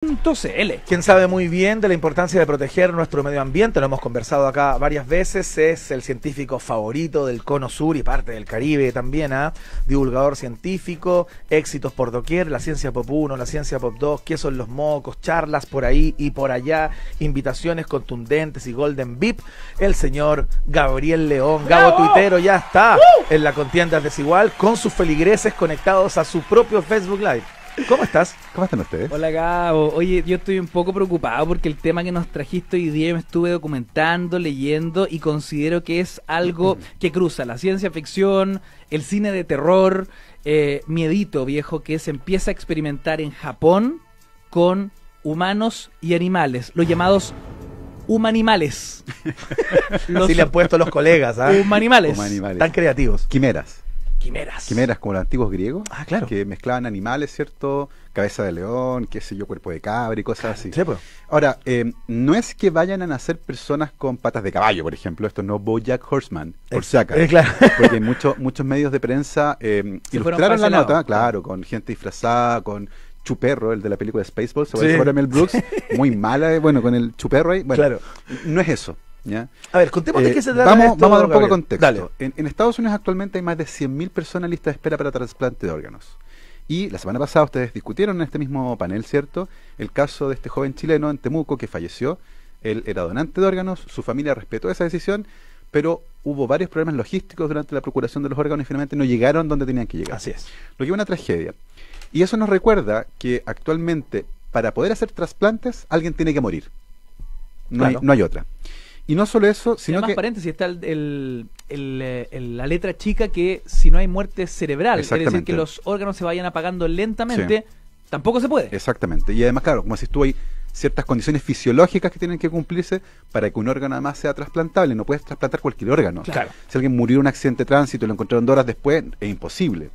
CL. Quien sabe muy bien de la importancia de proteger nuestro medio ambiente, lo hemos conversado acá varias veces, es el científico favorito del Cono Sur y parte del Caribe también, divulgador científico, éxitos por doquier, la ciencia pop 1, la ciencia pop 2, qué son los mocos, charlas por ahí y por allá, invitaciones contundentes y golden VIP, el señor Gabriel León. Gabo Tuitero ya está en la contienda desigual con sus feligreses conectados a su propio Facebook Live. ¿Cómo estás? ¿Cómo están ustedes? Hola Gabo, oye, yo estoy un poco preocupado porque el tema que nos trajiste hoy día me estuve documentando, leyendo y considero que es algo que cruza la ciencia ficción, el cine de terror, miedito viejo que se empieza a experimentar en Japón con humanos y animales, los llamados humanimales. Así le han puesto los colegas, Humanimales. Tan creativos. Quimeras. Quimeras Como los antiguos griegos. Ah, claro. Que mezclaban animales, ¿cierto? Cabeza de león, qué sé yo, cuerpo de cabra y cosas así. Sí, pues. Ahora, no es que vayan a nacer personas con patas de caballo, por ejemplo. Esto no BoJack Horseman, por si acaso. Claro. Porque muchos medios de prensa ilustraron la nota, claro, con gente disfrazada, con Chuperro, el de la película Spaceballs, sobre Mel Brooks, muy mala, bueno, con el Chuperro ahí. Bueno, claro. No es eso. ¿Ya? A ver, contemos de qué se trata. Vamos a dar un poco de Gabriel. contexto. Dale. En Estados Unidos actualmente hay más de 100.000 personas en lista de espera para trasplante de órganos. Y la semana pasada ustedes discutieron en este mismo panel, ¿cierto? El caso de este joven chileno en Temuco que falleció. Él era donante de órganos, su familia respetó esa decisión, pero hubo varios problemas logísticos durante la procuración de los órganos y finalmente no llegaron donde tenían que llegar. Así es. Lo que es una tragedia. Y eso nos recuerda que actualmente, para poder hacer trasplantes, alguien tiene que morir. No hay otra. Y no solo eso, sino que... paréntesis, está la letra chica que si no hay muerte cerebral, es decir, que los órganos se vayan apagando lentamente, tampoco se puede. Exactamente. Y además, claro, como decís tú, hay ciertas condiciones fisiológicas que tienen que cumplirse para que un órgano además sea trasplantable. No puedes trasplantar cualquier órgano. Claro. Si alguien murió en un accidente de tránsito y lo encontraron 2 horas después, es imposible.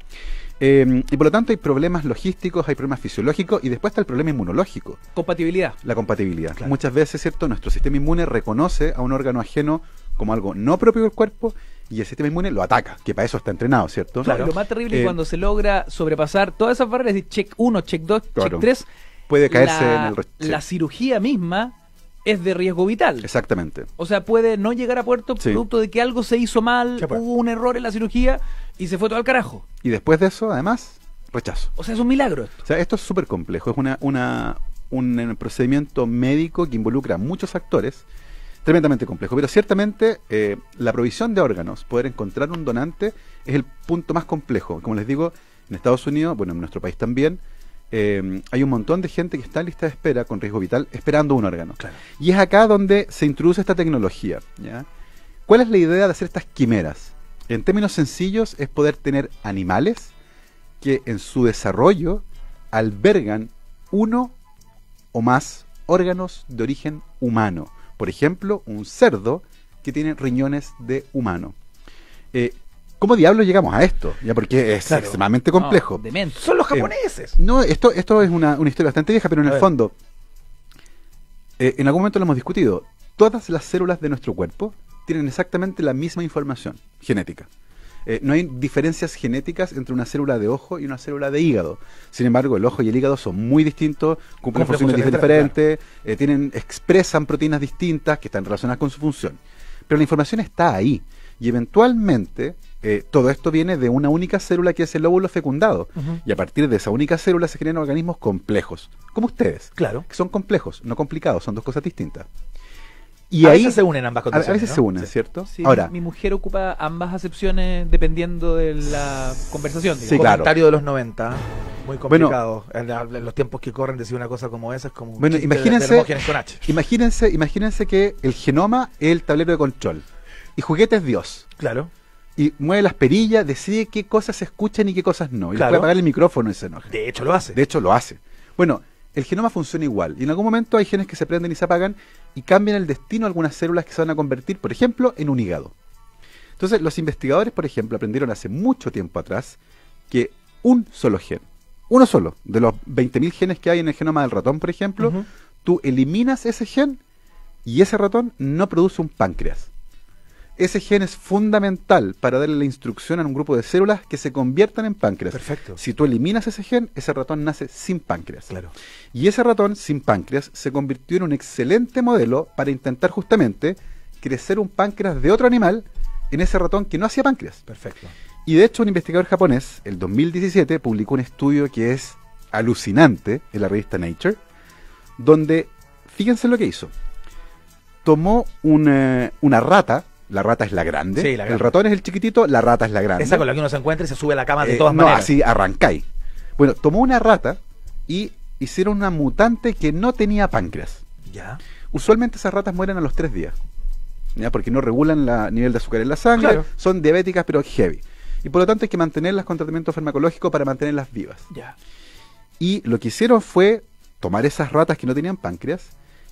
Y por lo tanto hay problemas logísticos, hay problemas fisiológicos y después está el problema inmunológico. Compatibilidad. La compatibilidad. Claro. Muchas veces, ¿cierto? Nuestro sistema inmune reconoce a un órgano ajeno como algo no propio del cuerpo y el sistema inmune lo ataca, que para eso está entrenado, ¿cierto? Claro. Lo más terrible es cuando se logra sobrepasar todas esas barreras, de check 1, check 2, claro, check 3, puede caerse en el la cirugía misma es de riesgo vital. Exactamente. O sea, puede no llegar a puerto producto de que algo se hizo mal, hubo un error en la cirugía y se fue todo al carajo. Y después de eso, además, rechazo. O sea, es un milagro esto. O sea, esto es súper complejo. Es un procedimiento médico que involucra a muchos actores, tremendamente complejo. Pero ciertamente la provisión de órganos, poder encontrar un donante, es el punto más complejo. Como les digo, en Estados Unidos, bueno, en nuestro país también, hay un montón de gente que está en lista de espera con riesgo vital esperando un órgano. Claro. Y es acá donde se introduce esta tecnología, ¿ya? ¿Cuál es la idea de hacer estas quimeras? En términos sencillos es poder tener animales que en su desarrollo albergan uno o más órganos de origen humano. Por ejemplo, un cerdo que tiene riñones de humano. ¿Cómo diablos llegamos a esto? Ya, porque es extremadamente complejo. Son los japoneses. No, esto es una historia bastante vieja, pero en el fondo, en algún momento lo hemos discutido. Todas las células de nuestro cuerpo tienen exactamente la misma información genética. No hay diferencias genéticas entre una célula de ojo y una célula de hígado. Sin embargo, el ojo y el hígado son muy distintos, cumplen funciones diferentes, expresan proteínas distintas que están relacionadas con su función. Pero la información está ahí. Y eventualmente, todo esto viene de una única célula que es el óvulo fecundado. Y a partir de esa única célula se generan organismos complejos, como ustedes. Claro. Que son complejos, no complicados, son dos cosas distintas. Y a veces se unen ambas condiciones. A veces ¿no? se unen, ¿cierto? Sí, ahora, mi mujer ocupa ambas acepciones dependiendo de la conversación. Sí, claro. Comentario de los 90, muy complicado. Bueno, en los tiempos que corren decir una cosa como esa es como bueno, imagínense que el genoma es el tablero de control y juguete es Dios. Claro. Y mueve las perillas, decide qué cosas se escuchan y qué cosas no. Y puede apagar el micrófono y se enoja. De hecho lo hace. Bueno, el genoma funciona igual. Y en algún momento hay genes que se prenden y se apagan y cambian el destino de algunas células que se van a convertir, por ejemplo, en un hígado. Entonces, los investigadores, por ejemplo, aprendieron hace mucho tiempo atrás que un solo gen, uno solo, de los 20.000 genes que hay en el genoma del ratón, por ejemplo, tú eliminas ese gen y ese ratón no produce un páncreas. Ese gen es fundamental para darle la instrucción a un grupo de células que se conviertan en páncreas. Perfecto. Si tú eliminas ese gen, ese ratón nace sin páncreas. Claro. Y ese ratón sin páncreas se convirtió en un excelente modelo para intentar justamente crecer un páncreas de otro animal en ese ratón que no hacía páncreas. Perfecto. Y de hecho un investigador japonés, el 2017, publicó un estudio que es alucinante en la revista Nature, donde, fíjense lo que hizo. Tomó una rata. La rata es la grande. Sí, la grande. El ratón es el chiquitito, la rata es la grande. Esa con la que uno se encuentra y se sube a la cama de todas maneras. No, así arrancáis. Bueno, tomó una rata y hicieron una mutante que no tenía páncreas. Ya. Usualmente esas ratas mueren a los 3 días. ¿Ya? Porque no regulan el nivel de azúcar en la sangre. Claro. Son diabéticas, pero heavy. Y por lo tanto hay que mantenerlas con tratamiento farmacológico para mantenerlas vivas. Ya. Y lo que hicieron fue tomar esas ratas que no tenían páncreas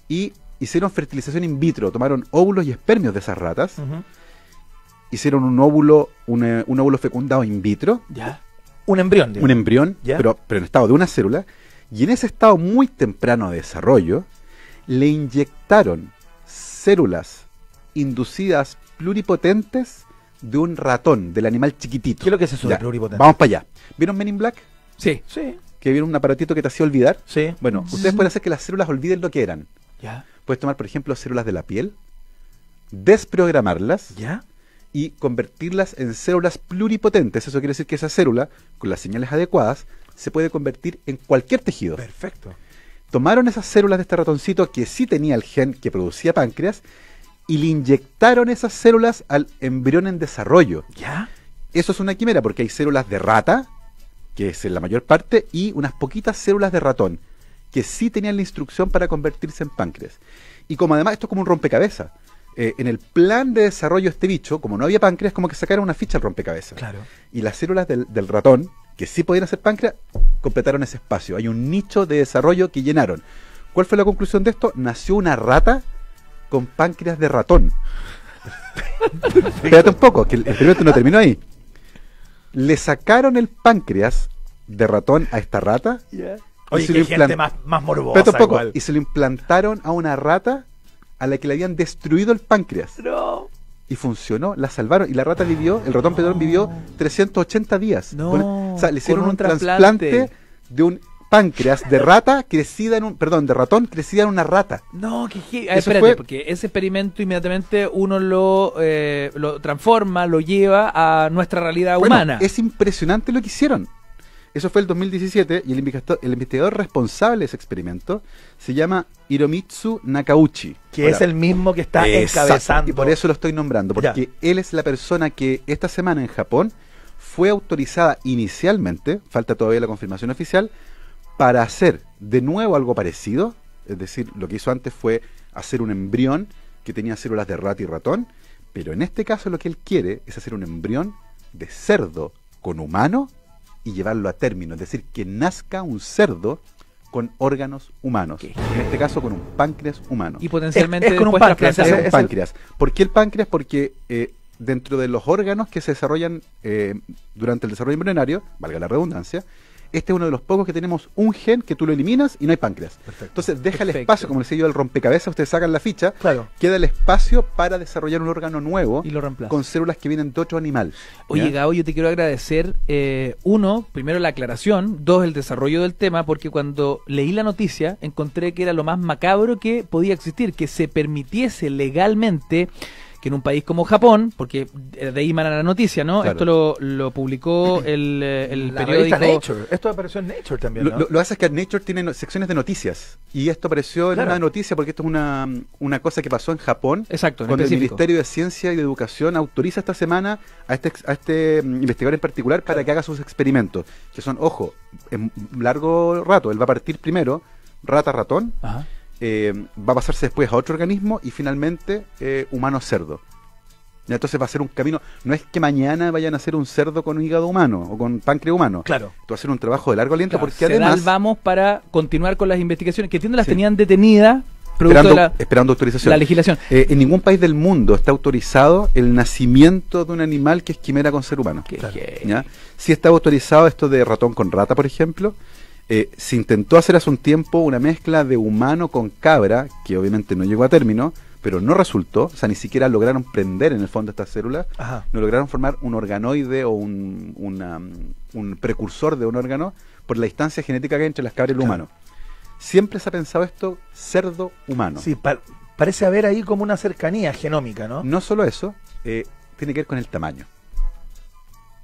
y hicieron fertilización in vitro. Tomaron óvulos y espermios de esas ratas. Hicieron un óvulo fecundado in vitro. Ya. Un embrión. Un embrión, ¿Ya? pero en estado de una célula. Y en ese estado muy temprano de desarrollo, le inyectaron células inducidas pluripotentes de un ratón, del animal chiquitito. ¿Qué es lo que es eso Ya, de pluripotente? Vamos para allá. ¿Vieron Men in Black? Sí. Sí. Que vieron un aparatito que te hacía olvidar. Sí. Bueno, ustedes pueden hacer que las células olviden lo que eran. Ya. Puedes tomar, por ejemplo, células de la piel, desprogramarlas Ya. y convertirlas en células pluripotentes. Eso quiere decir que esa célula, con las señales adecuadas, se puede convertir en cualquier tejido. Perfecto. Tomaron esas células de este ratoncito que sí tenía el gen que producía páncreas y le inyectaron esas células al embrión en desarrollo. Ya. Eso es una quimera porque hay células de rata, que es en la mayor parte, y unas poquitas células de ratón, que sí tenían la instrucción para convertirse en páncreas. Y como además esto es como un rompecabezas, en el plan de desarrollo de este bicho, como no había páncreas, como que sacaron una ficha al rompecabezas. Claro. Y las células del ratón, que sí podían hacer páncreas, completaron ese espacio. Hay un nicho de desarrollo que llenaron. ¿Cuál fue la conclusión de esto? Nació una rata con páncreas de ratón. Espérate un poco, que el experimento no terminó ahí. Le sacaron el páncreas de ratón a esta rata. Ya. Y Oye, se qué lo gente más morbosa. Espérate un poco, igual. y se lo implantaron a una rata a la que le habían destruido el páncreas. No. Y funcionó, la salvaron. Y la rata vivió, el ratón pedorrón vivió 380 días. No, Bueno, o sea, le hicieron con un un trasplante trasplante de un páncreas de rata crecida en un, perdón, de ratón crecida en una rata. No, que Eso espérate, fue- porque ese experimento inmediatamente uno lo transforma, lo lleva a nuestra realidad Bueno, humana. es impresionante lo que hicieron. Eso fue el 2017 y el investigador responsable de ese experimento se llama Hiromitsu Nakauchi. Que es el mismo que está Exacto, encabezando. y por eso lo estoy nombrando, porque él es la persona que esta semana en Japón fue autorizada inicialmente, falta todavía la confirmación oficial, para hacer de nuevo algo parecido. Es decir, lo que hizo antes fue hacer un embrión que tenía células de rata y ratón, pero en este caso lo que él quiere es hacer un embrión de cerdo con humano y llevarlo a término, es decir, que nazca un cerdo con órganos humanos, en este caso con un páncreas humano. Y potencialmente es con un después páncreas, trasplantarlo. Es un páncreas. ¿Por qué el páncreas? Porque dentro de los órganos que se desarrollan durante el desarrollo embrionario, valga la redundancia, este es uno de los pocos que tenemos un gen que tú lo eliminas y no hay páncreas. Perfecto. Entonces deja el Perfecto. espacio, como les decía yo, el rompecabezas, ustedes sacan la ficha, Claro. queda el espacio para desarrollar un órgano nuevo Y lo reemplaza. con células que vienen de otro animal. Oye, ¿Ya? Gabo, yo te quiero agradecer, uno, primero la aclaración, dos, el desarrollo del tema, porque cuando leí la noticia encontré que era lo más macabro que podía existir, que se permitiese legalmente que en un país como Japón, porque de ahí emana la noticia, ¿no? Claro. Esto lo publicó el La periódico... revista Nature. Esto apareció en Nature también, ¿no? Lo que pasa es que Nature tiene secciones de noticias y esto apareció en Claro. una noticia porque esto es una cosa que pasó en Japón. Exacto, en Cuando el específico. Ministerio de Ciencia y de Educación autoriza esta semana a este investigador en particular para que haga sus experimentos, que son, ojo, en largo rato, él va a partir primero rata-ratón, Ajá. va a pasarse después a otro organismo y finalmente humano-cerdo. Ya, entonces va a ser un camino, no es que mañana vayan a hacer un cerdo con hígado humano o con páncreas humano. Claro. Esto va a ser un trabajo de largo aliento Claro, porque se da además... el vamos para continuar con las investigaciones, que entiendo las Sí. tenían detenidas producto de la esperando autorización. legislación. En ningún país del mundo está autorizado el nacimiento de un animal que es quimera con ser humano. Qué heavy. ¿Ya? Sí está autorizado esto de ratón con rata, por ejemplo. Se intentó hacer hace un tiempo una mezcla de humano con cabra, que obviamente no llegó a término, pero no resultó, o sea, ni siquiera lograron prender en el fondo estas células, Ajá. no lograron formar un organoide o un precursor de un órgano por la distancia genética que hay entre las cabras y el humano. Siempre se ha pensado esto cerdo-humano. Sí, parece haber ahí como una cercanía genómica, ¿no? No solo eso, tiene que ver con el tamaño.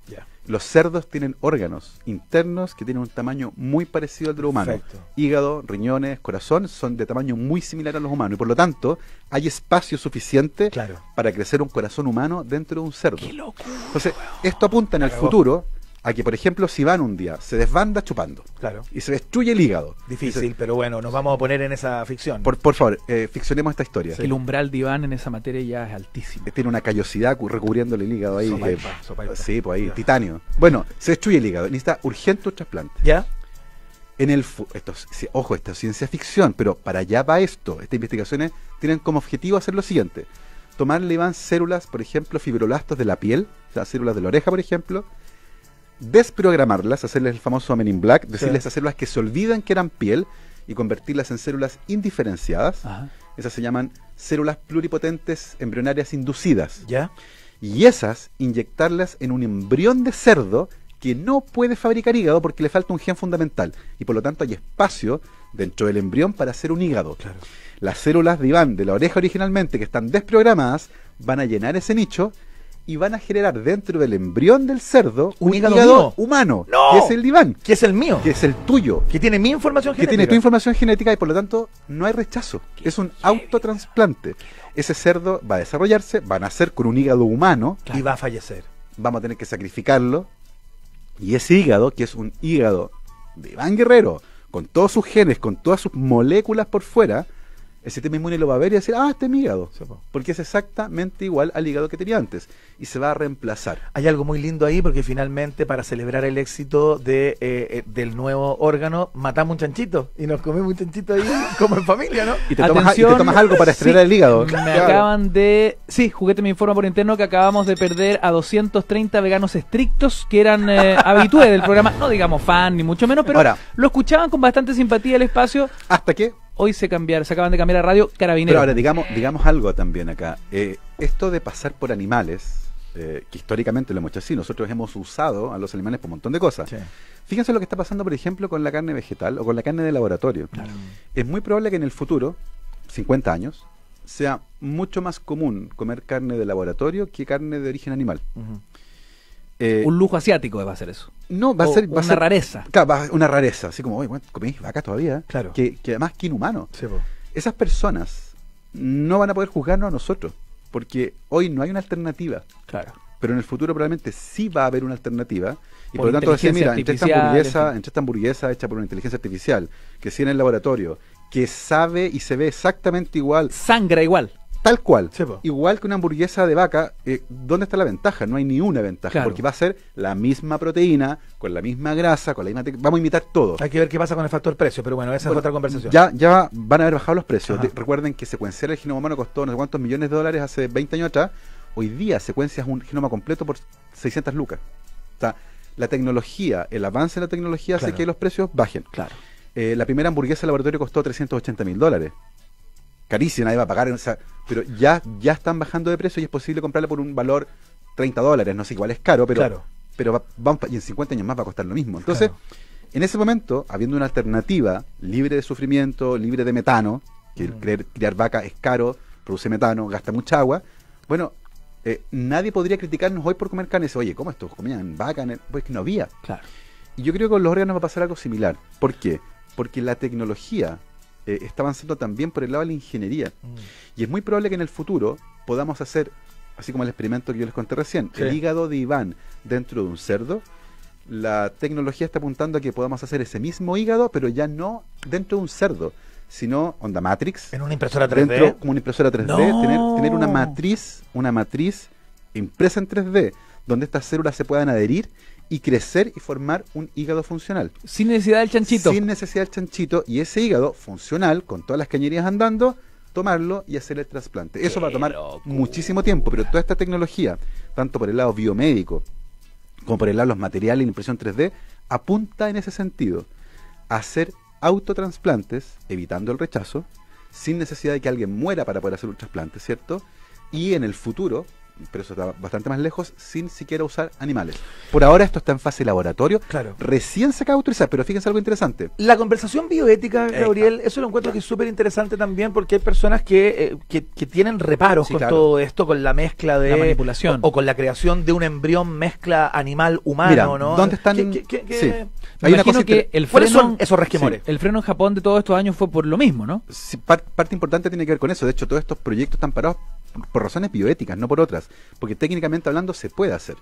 Ya. Los cerdos tienen órganos internos que tienen un tamaño muy parecido al de lo humano. Perfecto. Hígado, riñones, corazón son de tamaño muy similar a los humanos y por lo tanto hay espacio suficiente Claro. para crecer un corazón humano dentro de un cerdo. ¡Qué loco! Entonces, esto apunta en el Cagó. futuro a que, por ejemplo, si van un día, se desbanda chupando Claro. y se destruye el hígado. Difícil, Dice, pero bueno, nos vamos a poner en esa ficción. por favor, ficcionemos esta historia. El umbral de Iván en esa materia ya es altísimo. Tiene una callosidad recubriéndole el hígado ahí. Sopaipa, sopaipa. Sí, pues ahí, Ya. titanio. Bueno, se destruye el hígado, necesita urgente un trasplante. ¿Ya? En el ojo, esto es ciencia ficción, pero para allá va esto. Estas investigaciones tienen como objetivo hacer lo siguiente: tomarle, Iván, células, por ejemplo, fibroblastos de la piel, o sea, células de la oreja, por ejemplo, desprogramarlas, hacerles el famoso Men in Black, decirles a células que se olvidan que eran piel y convertirlas en células indiferenciadas. Ajá. Esas se llaman células pluripotentes embrionarias inducidas. ¿Ya? Y esas inyectarlas en un embrión de cerdo que no puede fabricar hígado porque le falta un gen fundamental y por lo tanto hay espacio dentro del embrión para hacer un hígado. Claro. Las células de Iván de la oreja originalmente, que están desprogramadas, van a llenar ese nicho y van a generar dentro del embrión del cerdo ¿Un un hígado hígado mío? humano, ¡No! que es el de Iván, Que es el mío. que es el tuyo, Que tiene mi información que genética. tiene tu información genética y por lo tanto no hay rechazo. Es un autotransplante. Ese cerdo va a desarrollarse, va a nacer con un hígado humano, Y va a fallecer. vamos a tener que sacrificarlo y ese hígado, que es un hígado de Iván Guerrero, con todos sus genes, con todas sus moléculas por fuera, el sistema inmune lo va a ver y va a decir, este es mi hígado, Sí, po. porque es exactamente igual al hígado que tenía antes y se va a reemplazar. Hay algo muy lindo ahí porque finalmente para celebrar el éxito del nuevo órgano matamos un chanchito y nos comemos un chanchito ahí como en familia, ¿no? Y te tomas Atención, algo para estrenar sí, el hígado. Me Claro. acaban de... Sí, Juguete me informa por interno que acabamos de perder a 230 veganos estrictos que eran habitués del programa. No digamos fan, ni mucho menos, pero Ahora, lo escuchaban con bastante simpatía el espacio. ¿hasta qué? Hoy se acaban de cambiar a Radio Pero Carabineros. ahora, digamos algo también acá. Esto de pasar por animales, que históricamente lo hemos hecho así, nosotros hemos usado a los animales por un montón de cosas. Sí. Fíjense lo que está pasando, por ejemplo, con la carne vegetal o con la carne de laboratorio. Claro. Es muy probable que en el futuro, 50 años, sea mucho más común comer carne de laboratorio que carne de origen animal. Ujú. Un lujo asiático va a ser eso. No, va a O ser una rareza. Claro, una rareza, así como, oye, bueno, ¿coméis vaca todavía? Claro. Que además que inhumano. Sí, po. Esas personas no van a poder juzgarnos a nosotros, porque hoy no hay una alternativa. Claro. Pero en el futuro probablemente sí va a haber una alternativa y Por por lo tanto decir, inteligencia mira, artificial, entre esta hamburguesa hecha por una inteligencia artificial, que sí en el laboratorio, que sabe y se ve exactamente igual, Sangra igual. tal cual, Sí, po. igual que una hamburguesa de vaca, ¿dónde está la ventaja? No hay ni una ventaja, Claro. porque va a ser la misma proteína, con la misma grasa, con la misma vamos a imitar todo. Hay que ver qué pasa con el factor precio, pero bueno, esa Bueno, es otra conversación. Ya van a haber bajado los precios. Ajá. Recuerden que secuenciar el genoma humano costó no sé cuántos millones de dólares hace 20 años atrás. Hoy día secuencias un genoma completo por 600 lucas. O sea, la tecnología, el avance de la tecnología hace Claro. que los precios bajen. Claro. La primera hamburguesa de laboratorio costó $380.000. Carísima, nadie va a pagar. O sea, pero ya están bajando de precio y es posible comprarla por un valor $30. No sé, igual es caro, pero, Claro. pero y en 50 años más va a costar lo mismo. Entonces, Claro. en ese momento, habiendo una alternativa libre de sufrimiento, libre de metano, que criar vaca es caro, produce metano, gasta mucha agua, bueno, nadie podría criticarnos hoy por comer carne y decir, oye, ¿cómo estos comían vaca? Pues que no había. Claro. Y yo creo que con los órganos va a pasar algo similar. ¿Por qué? Porque la tecnología está avanzando también por el lado de la ingeniería. Y es muy probable que en el futuro podamos hacer, así como el experimento que yo les conté recién, Sí. el hígado de Iván dentro de un cerdo. La tecnología está apuntando a que podamos hacer ese mismo hígado, pero ya no dentro de un cerdo, sino onda Matrix, En una impresora 3D. dentro como una impresora 3D, No. tener una matriz impresa en 3D, donde estas células se puedan adherir y crecer y formar un hígado funcional. Sin necesidad del chanchito. Sin necesidad del chanchito, y ese hígado funcional, con todas las cañerías andando, tomarlo y hacer el trasplante. Eso va a tomar muchísimo tiempo, pero toda esta tecnología, tanto por el lado biomédico como por el lado de los materiales y la impresión 3D, apunta en ese sentido a hacer autotransplantes, evitando el rechazo, sin necesidad de que alguien muera para poder hacer un trasplante, ¿cierto? Y en el futuro, pero eso está bastante más lejos, sin siquiera usar animales. Por ahora esto está en fase laboratorio, Claro. recién se acaba de autorizar, pero fíjense algo interesante. La conversación bioética, Gabriel, eso lo encuentro que es súper interesante también porque hay personas que tienen reparos Sí, con claro. todo esto, con la mezcla de... La manipulación. O con la creación de un embrión mezcla animal-humano, Mira, ¿no? ¿dónde están? Sí. Sí. Me Hay una imagino cosa que el ¿Cuáles freno, son esos resquemores? el freno en Japón de todos estos años fue por lo mismo, ¿no? Sí, parte importante tiene que ver con eso. De hecho, todos estos proyectos están parados por razones bioéticas, no por otras, porque técnicamente hablando se puede hacer.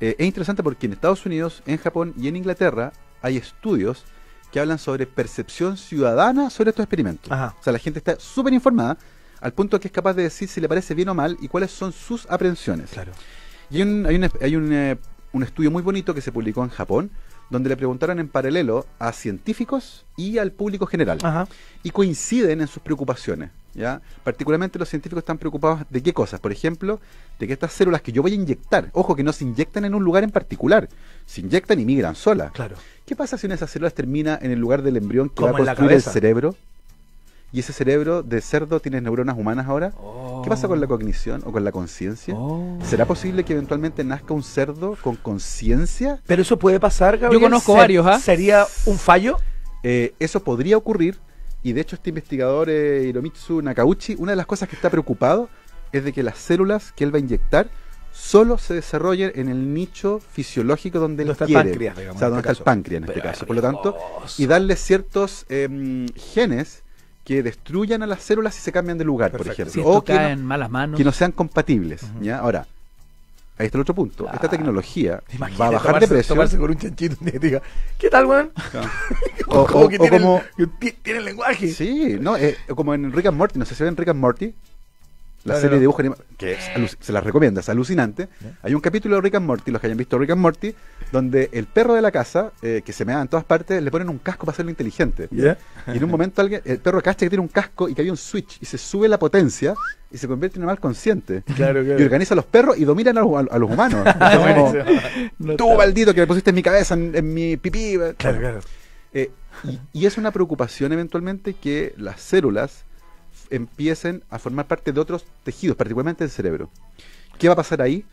Es interesante porque en Estados Unidos, en Japón y en Inglaterra hay estudios que hablan sobre percepción ciudadana sobre estos experimentos. Ajá. O sea, la gente está súper informada al punto que es capaz de decir si le parece bien o mal y cuáles son sus aprensiones. Claro. Y hay un estudio muy bonito que se publicó en Japón, donde le preguntaron en paralelo a científicos y al público general. Ajá. Y coinciden en sus preocupaciones, ¿ya? Particularmente los científicos están preocupados de qué cosas. Por ejemplo, de que estas células que yo voy a inyectar, ojo que no se inyectan en un lugar en particular, se inyectan y migran solas. Claro. ¿Qué pasa si una de esas células termina en el lugar del embrión que Como va en a la construir el cabeza. cerebro? Y ese cerebro de cerdo tiene neuronas humanas ahora. ¿Qué pasa con la cognición o con la conciencia? Oh. ¿Será posible que eventualmente nazca un cerdo con conciencia? Pero eso puede pasar, Gabriel. Yo conozco varios, ¿ah? ¿Sería un fallo? Eso podría ocurrir, y de hecho este investigador Hiromitsu Nakauchi, una de las cosas que está preocupado es de que las células que él va a inyectar solo se desarrollen en el nicho fisiológico donde él Donde está el quiere. páncreas, digamos, O sea, en donde este está el páncreas en este Pero caso. Por lo tanto, riesgoso. y darle ciertos genes que destruyan a las células si se cambian de lugar, por Perfecto. ejemplo. Si esto O que cae no, en malas manos. que no sean compatibles. Ujú. ¿Ya? Ahora, ahí está el otro punto. Claro. Esta tecnología Imagínate va a bajar de precio. Tomarse con un chanchito un día y diga, ¿qué tal, weón? O- Como o- que o tiene, como- tiene el lenguaje. Sí, no, como en Rick and Morty, no sé si ven Rick and Morty, la No, serie no. de dibujos animados, que se las recomienda, es alucinante. Hay un capítulo de Rick and Morty, los que hayan visto Rick and Morty, donde el perro de la casa, que se mea en todas partes, le ponen un casco para hacerlo inteligente. ¿Ya? Y en un momento el perro cacha que tiene un casco y que había un switch y se sube la potencia y se convierte en un animal consciente. Claro, Y organiza a los perros y dominan a los humanos. Es como, No tú, maldito, que me pusiste en mi cabeza, en mi pipí. Claro, claro. Y es una preocupación eventualmente que las células empiecen a formar parte de otros tejidos, particularmente del cerebro. ¿Qué va a pasar ahí?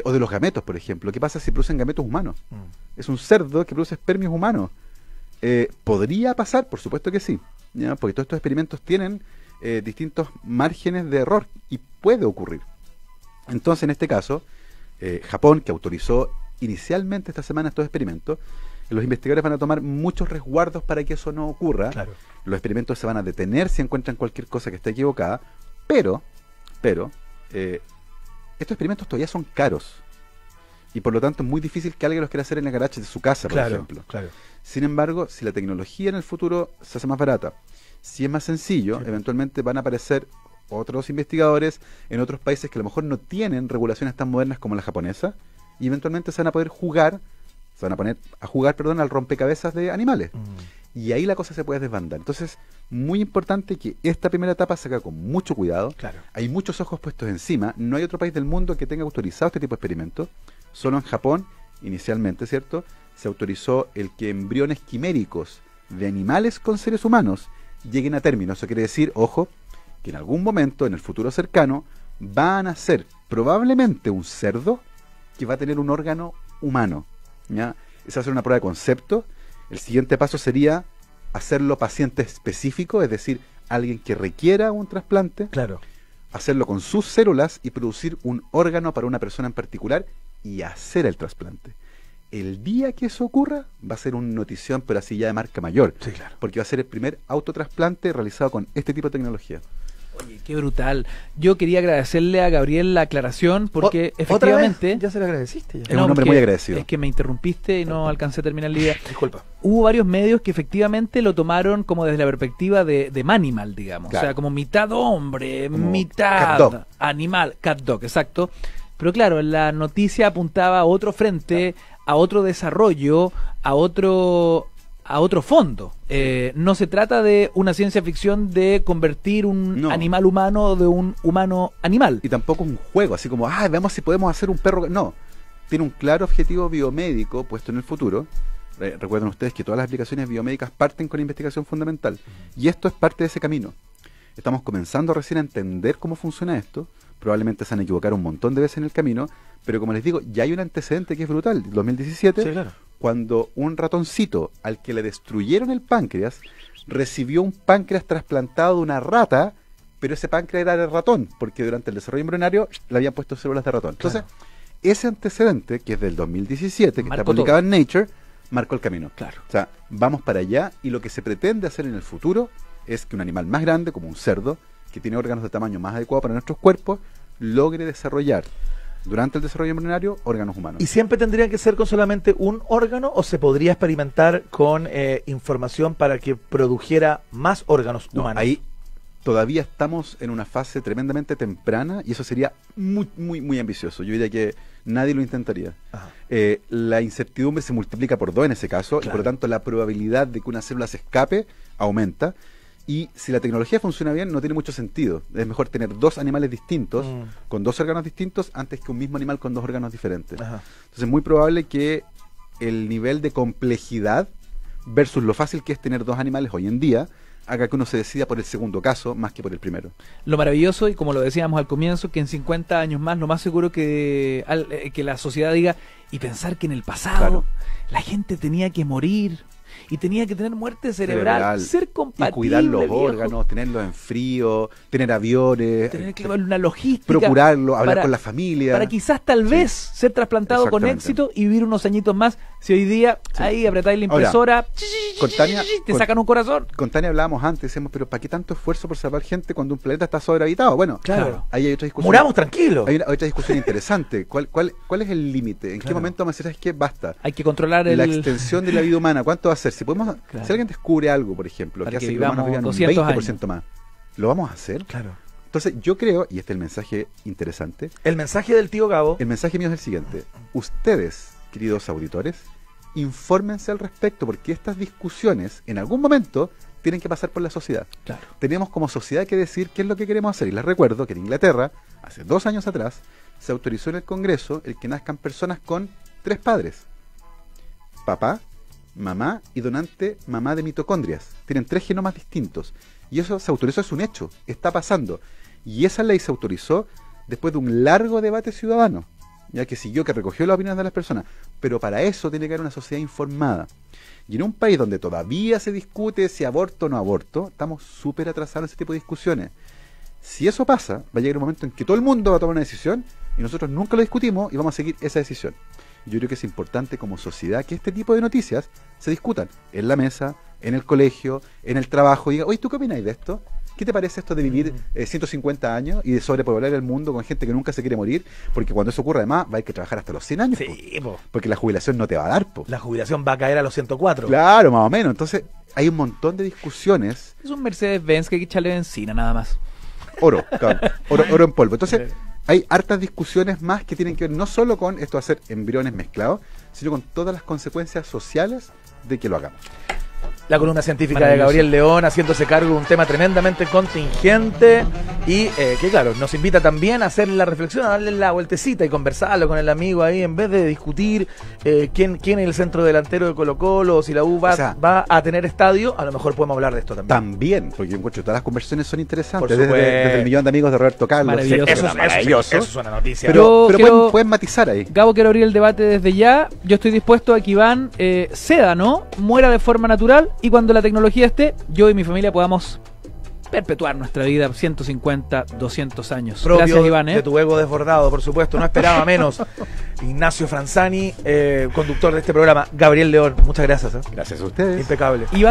O de los gametos, por ejemplo. ¿Qué pasa si producen gametos humanos? Es un cerdo que produce espermios humanos. ¿Podría pasar? Por supuesto que sí, ¿ya? Porque todos estos experimentos tienen distintos márgenes de error y puede ocurrir. Entonces, en este caso, Japón, que autorizó inicialmente esta semana estos experimentos, los investigadores van a tomar muchos resguardos para que eso no ocurra. Claro. Los experimentos se van a detener si encuentran cualquier cosa que esté equivocada, pero estos experimentos todavía son caros y por lo tanto es muy difícil que alguien los quiera hacer en el garage de su casa, por Claro, ejemplo. claro. Sin embargo, si la tecnología en el futuro se hace más barata, si es más sencillo, Sí. eventualmente van a aparecer otros investigadores en otros países que a lo mejor no tienen regulaciones tan modernas como la japonesa y eventualmente se van a poder jugar, se van a poner a jugar, perdón, al rompecabezas de animales. Y ahí la cosa se puede desbandar. Entonces, muy importante que esta primera etapa se haga con mucho cuidado. Claro. Hay muchos ojos puestos encima. No hay otro país del mundo que tenga autorizado este tipo de experimentos. Solo en Japón, inicialmente, ¿cierto? Se autorizó el que embriones quiméricos de animales con seres humanos lleguen a término. Eso quiere decir, ojo, que en algún momento, en el futuro cercano, van a ser probablemente un cerdo que va a tener un órgano humano, ¿ya? Esa va a ser una prueba de concepto. El siguiente paso sería hacerlo paciente específico, es decir, alguien que requiera un trasplante, Claro. hacerlo con sus células y producir un órgano para una persona en particular y hacer el trasplante. El día que eso ocurra va a ser una notición, pero así ya de marca mayor, Sí, claro. porque va a ser el primer autotrasplante realizado con este tipo de tecnología. Oye, qué brutal. Yo quería agradecerle a Gabriel la aclaración porque ¿Otra efectivamente... vez? Ya se lo agradeciste. Ya. Es un hombre porque muy agradecido. Es que me interrumpiste y no alcancé a terminar la idea. Disculpa. Hubo varios medios que efectivamente lo tomaron como desde la perspectiva de Manimal, digamos. Claro. O sea, como mitad hombre, Como mitad CatDog. animal, CatDog, exacto. Pero claro, la noticia apuntaba a otro frente, a otro desarrollo, a otro fondo. No se trata de una ciencia ficción de convertir un No. animal humano de un humano animal. Y tampoco es un juego, así como, veamos si podemos hacer un perro. No, tiene un claro objetivo biomédico puesto en el futuro. Recuerden ustedes que todas las aplicaciones biomédicas parten con investigación fundamental. Y esto es parte de ese camino. Estamos comenzando recién a entender cómo funciona esto. Probablemente se han equivocado un montón de veces en el camino, pero como les digo, ya hay un antecedente que es brutal. 2017, Sí, claro. cuando un ratoncito al que le destruyeron el páncreas recibió un páncreas trasplantado de una rata, pero ese páncreas era de ratón, porque durante el desarrollo embrionario le habían puesto células de ratón. Entonces, ese antecedente, que es del 2017, que Marcó está publicado todo. en Nature, marcó el camino. Claro. O sea, vamos para allá, y lo que se pretende hacer en el futuro es que un animal más grande, como un cerdo, que tiene órganos de tamaño más adecuado para nuestros cuerpos, logre desarrollar, durante el desarrollo embrionario, órganos humanos. ¿Y siempre tendría que ser con solamente un órgano o se podría experimentar con información para que produjera más órganos No, humanos? ahí todavía estamos en una fase tremendamente temprana y eso sería muy ambicioso. Yo diría que nadie lo intentaría. Ajá. La incertidumbre se multiplica por 2 en ese caso, y por lo tanto la probabilidad de que una célula se escape aumenta. Y si la tecnología funciona bien, no tiene mucho sentido. Es mejor tener 2 animales distintos, con 2 órganos distintos, antes que un mismo animal con 2 órganos diferentes. Ajá. Entonces es muy probable que el nivel de complejidad versus lo fácil que es tener 2 animales hoy en día haga que uno se decida por el segundo caso más que por el primero. Lo maravilloso, y como lo decíamos al comienzo, que en 50 años más, lo más seguro que la sociedad diga, y pensar que en el pasado Claro. la gente tenía que morir y tenía que tener muerte cerebral, ser compatible, y cuidar los viejo, órganos, tenerlos en frío, tener aviones, tener que una logística, procurarlo, hablar para- con la familia. para quizás tal vez ser trasplantado con Exactamente. éxito y vivir unos añitos más. Si hoy día ahí apretáis la impresora, con Tania- te con- sacan un corazón. Con Tania hablábamos antes, decíamos, pero ¿para qué tanto esfuerzo por salvar gente cuando un planeta está sobrehabitado? Bueno, Claro. ahí hay otra discusión. Muramos tranquilos. Hay otra discusión interesante. ¿Cuál es el límite? ¿En qué Claro. momento vamos a decir, es que basta? Hay que controlar La el... extensión de la vida humana, ¿cuánto va a ser? Si podemos, Claro. si alguien descubre algo, por ejemplo, Para que que hace que los humanos vivamos vivan un 200 20% más, ¿lo vamos a hacer? Claro. Entonces yo creo, y este es el mensaje interesante, El mensaje del tío Gabo. el mensaje mío es el siguiente: ustedes, queridos auditores, infórmense al respecto, porque estas discusiones en algún momento tienen que pasar por la sociedad. Claro. Tenemos como sociedad que decir qué es lo que queremos hacer. Y les recuerdo que en Inglaterra, hace 2 años atrás, se autorizó en el Congreso el que nazcan personas con 3 padres: papá, mamá y donante mamá de mitocondrias. Tienen 3 genomas distintos. Y eso se autorizó, es un hecho, está pasando. Y esa ley se autorizó después de un largo debate ciudadano, ya que siguió, que recogió las opiniones de las personas. Pero para eso tiene que haber una sociedad informada. Y en un país donde todavía se discute si aborto o no aborto, estamos súper atrasados en ese tipo de discusiones. Si eso pasa, va a llegar un momento en que todo el mundo va a tomar una decisión y nosotros nunca lo discutimos y vamos a seguir esa decisión. Yo creo que es importante como sociedad que este tipo de noticias se discutan en la mesa, en el colegio, en el trabajo. Y diga, oye, ¿tú qué opinas de esto? ¿Qué te parece esto de vivir 150 años y de sobrepoblar el mundo con gente que nunca se quiere morir? Porque cuando eso ocurra, además, va a haber que trabajar hasta los 100 años. Sí, po. Porque la jubilación no te va a dar, po. La jubilación va a caer a los 104. Claro, más o menos. Entonces, hay un montón de discusiones. Es un Mercedes-Benz que hay que echarle benzina nada más. Oro, cabrón, oro en polvo. Entonces, hay hartas discusiones más que tienen que ver no solo con esto de hacer embriones mezclados, sino con todas las consecuencias sociales de que lo hagamos. La columna científica de Maravilloso. Gabriel León, haciéndose cargo de un tema tremendamente contingente y que claro, nos invita también a hacer la reflexión, a darle la vueltecita y conversarlo con el amigo ahí, en vez de discutir quién es el centro delantero de Colo-Colo o si la U va, O sea, va a tener estadio, a lo mejor podemos hablar de esto también. También, porque yo encuentro que todas las conversaciones son interesantes, Por desde, supuesto. desde el millón de amigos de Roberto Carlos. Maravilloso. Eso es maravilloso. eso es una noticia. Pero, Yo pero quiero- pueden matizar ahí. Gabo, quiero abrir el debate desde ya. Yo estoy dispuesto a que Iván ceda, ¿no? Muera de forma natural y cuando la tecnología esté, yo y mi familia podamos perpetuar nuestra vida 150, 200 años. Propio Gracias, Iván. de tu ego desbordado, por supuesto, no esperaba menos. Ignacio Franzani, conductor de este programa. Gabriel León, muchas gracias. Gracias a ustedes. Impecable. Iván